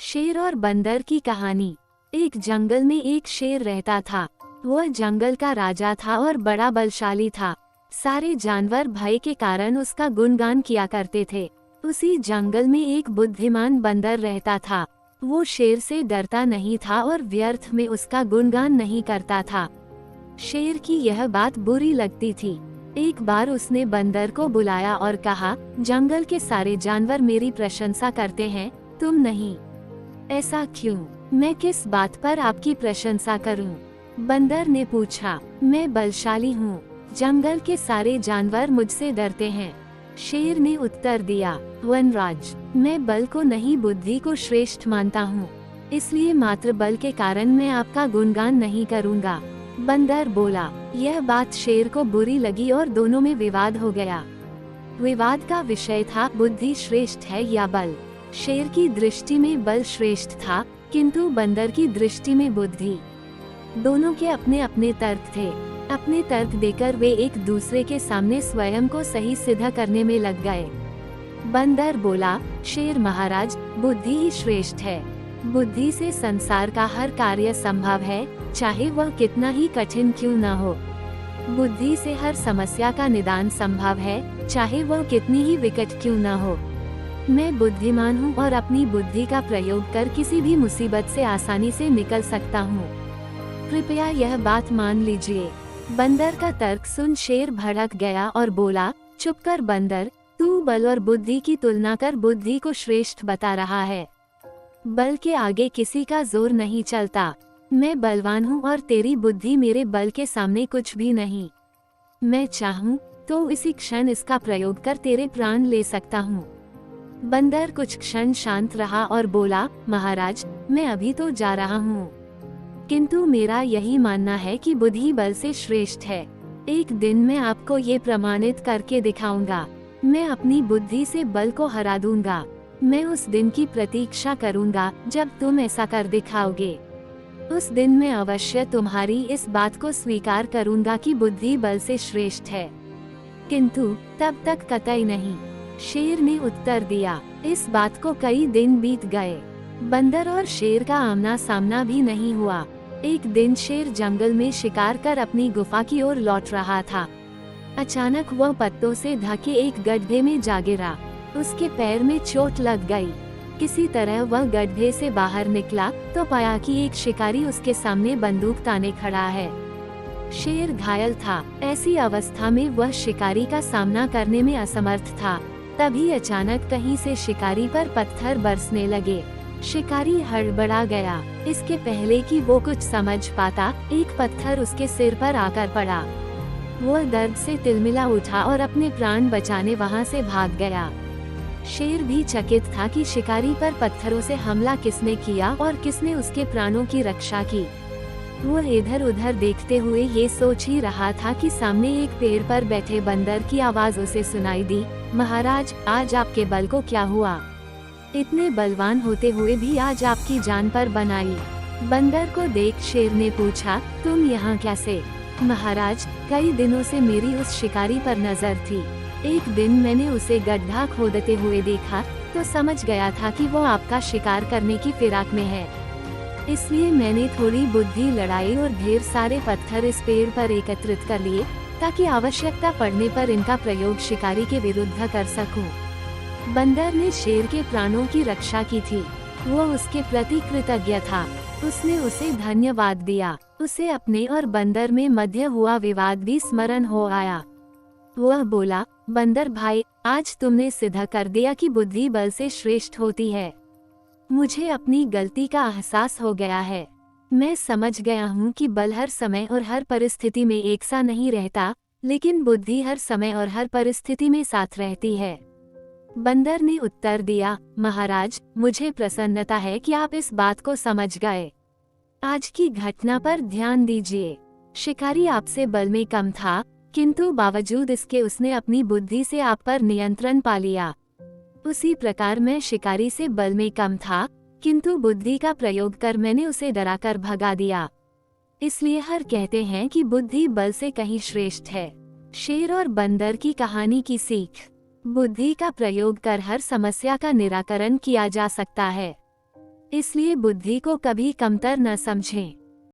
शेर और बंदर की कहानी। एक जंगल में एक शेर रहता था। वह जंगल का राजा था और बड़ा बलशाली था। सारे जानवर भय के कारण उसका गुणगान किया करते थे। उसी जंगल में एक बुद्धिमान बंदर रहता था। वो शेर से डरता नहीं था और व्यर्थ में उसका गुणगान नहीं करता था। शेर की यह बात बुरी लगती थी। एक बार उसने बंदर को बुलाया और कहा, जंगल के सारे जानवर मेरी प्रशंसा करते हैं, तुम नहीं। ऐसा क्यों? मैं किस बात पर आपकी प्रशंसा करूं? बंदर ने पूछा। मैं बलशाली हूँ, जंगल के सारे जानवर मुझसे डरते हैं। शेर ने उत्तर दिया, वनराज, मैं बल को नहीं बुद्धि को श्रेष्ठ मानता हूँ, इसलिए मात्र बल के कारण मैं आपका गुणगान नहीं करूँगा। बंदर बोला। यह बात शेर को बुरी लगी और दोनों में विवाद हो गया। विवाद का विषय था, बुद्धि श्रेष्ठ है या बल। शेर की दृष्टि में बल श्रेष्ठ था, किंतु बंदर की दृष्टि में बुद्धि। दोनों के अपने अपने तर्क थे। अपने तर्क देकर वे एक दूसरे के सामने स्वयं को सही सिद्ध करने में लग गए। बंदर बोला, शेर महाराज, बुद्धि ही श्रेष्ठ है। बुद्धि से संसार का हर कार्य संभव है, चाहे वह कितना ही कठिन क्यों न हो। बुद्धि से हर समस्या का निदान संभव है, चाहे वह कितनी ही विकट क्यों न हो। मैं बुद्धिमान हूँ और अपनी बुद्धि का प्रयोग कर किसी भी मुसीबत से आसानी से निकल सकता हूँ। कृपया यह बात मान लीजिए। बंदर का तर्क सुन शेर भड़क गया और बोला, चुप कर बंदर, तू बल और बुद्धि की तुलना कर बुद्धि को श्रेष्ठ बता रहा है। बल के आगे किसी का जोर नहीं चलता। मैं बलवान हूँ और तेरी बुद्धि मेरे बल के सामने कुछ भी नहीं। मैं चाहूँ तो इसी क्षण इसका प्रयोग कर तेरे प्राण ले सकता हूँ। बंदर कुछ क्षण शांत रहा और बोला, महाराज, मैं अभी तो जा रहा हूँ, किंतु मेरा यही मानना है कि बुद्धि बल से श्रेष्ठ है। एक दिन मैं आपको ये प्रमाणित करके दिखाऊंगा। मैं अपनी बुद्धि से बल को हरा दूंगा। मैं उस दिन की प्रतीक्षा करूंगा जब तुम ऐसा कर दिखाओगे। उस दिन मैं अवश्य तुम्हारी इस बात को स्वीकार करूंगा कि बुद्धि बल से श्रेष्ठ है, किंतु तब तक कतई नहीं। शेर ने उत्तर दिया। इस बात को कई दिन बीत गए। बंदर और शेर का आमना सामना भी नहीं हुआ। एक दिन शेर जंगल में शिकार कर अपनी गुफा की ओर लौट रहा था। अचानक वह पत्तों से ढके एक गड्ढे में जा गिरा। उसके पैर में चोट लग गई। किसी तरह वह गड्ढे से बाहर निकला तो पाया कि एक शिकारी उसके सामने बंदूक ताने खड़ा है। शेर घायल था। ऐसी अवस्था में वह शिकारी का सामना करने में असमर्थ था। तभी अचानक कहीं से शिकारी पर पत्थर बरसने लगे। शिकारी हड़बड़ा गया। इसके पहले कि वो कुछ समझ पाता, एक पत्थर उसके सिर पर आकर पड़ा। वह दर्द से तिलमिला उठा और अपने प्राण बचाने वहां से भाग गया। शेर भी चकित था कि शिकारी पर पत्थरों से हमला किसने किया और किसने उसके प्राणों की रक्षा की। वह इधर उधर देखते हुए ये सोच ही रहा था कि सामने एक पेड़ पर बैठे बंदर की आवाज उसे सुनाई दी, महाराज, आज आपके बल को क्या हुआ? इतने बलवान होते हुए भी आज आपकी जान पर बनाई। बंदर को देख शेर ने पूछा, तुम यहाँ कैसे? महाराज, कई दिनों से मेरी उस शिकारी पर नजर थी। एक दिन मैंने उसे गड्ढा खोदते हुए देखा तो समझ गया था कि वो आपका शिकार करने की फिराक में है। इसलिए मैंने थोड़ी बुद्धि लड़ाई और ढेर सारे पत्थर इस पेड़ पर एकत्रित कर लिए ताकि आवश्यकता पड़ने पर इनका प्रयोग शिकारी के विरुद्ध कर सकूं। बंदर ने शेर के प्राणों की रक्षा की थी। वो उसके प्रति कृतज्ञ था। उसने उसे धन्यवाद दिया। उसे अपने और बंदर में मध्य हुआ विवाद भी स्मरण हो आया। वह बोला, बंदर भाई, आज तुमने सिद्ध कर दिया कि बुद्धि बल से श्रेष्ठ होती है। मुझे अपनी गलती का एहसास हो गया है। मैं समझ गया हूँ कि बल हर समय और हर परिस्थिति में एक सा नहीं रहता, लेकिन बुद्धि हर समय और हर परिस्थिति में साथ रहती है। बंदर ने उत्तर दिया, महाराज, मुझे प्रसन्नता है कि आप इस बात को समझ गए। आज की घटना पर ध्यान दीजिए। शिकारी आपसे बल में कम था, किंतु बावजूद इसके उसने अपनी बुद्धि से आप पर नियंत्रण पा लिया। उसी प्रकार मैं शिकारी से बल में कम था, किंतु बुद्धि का प्रयोग कर मैंने उसे डराकर भगा दिया। इसलिए हर कहते हैं कि बुद्धि बल से कहीं श्रेष्ठ है। शेर और बंदर की कहानी की सीख। बुद्धि का प्रयोग कर हर समस्या का निराकरण किया जा सकता है। इसलिए बुद्धि को कभी कमतर न समझें।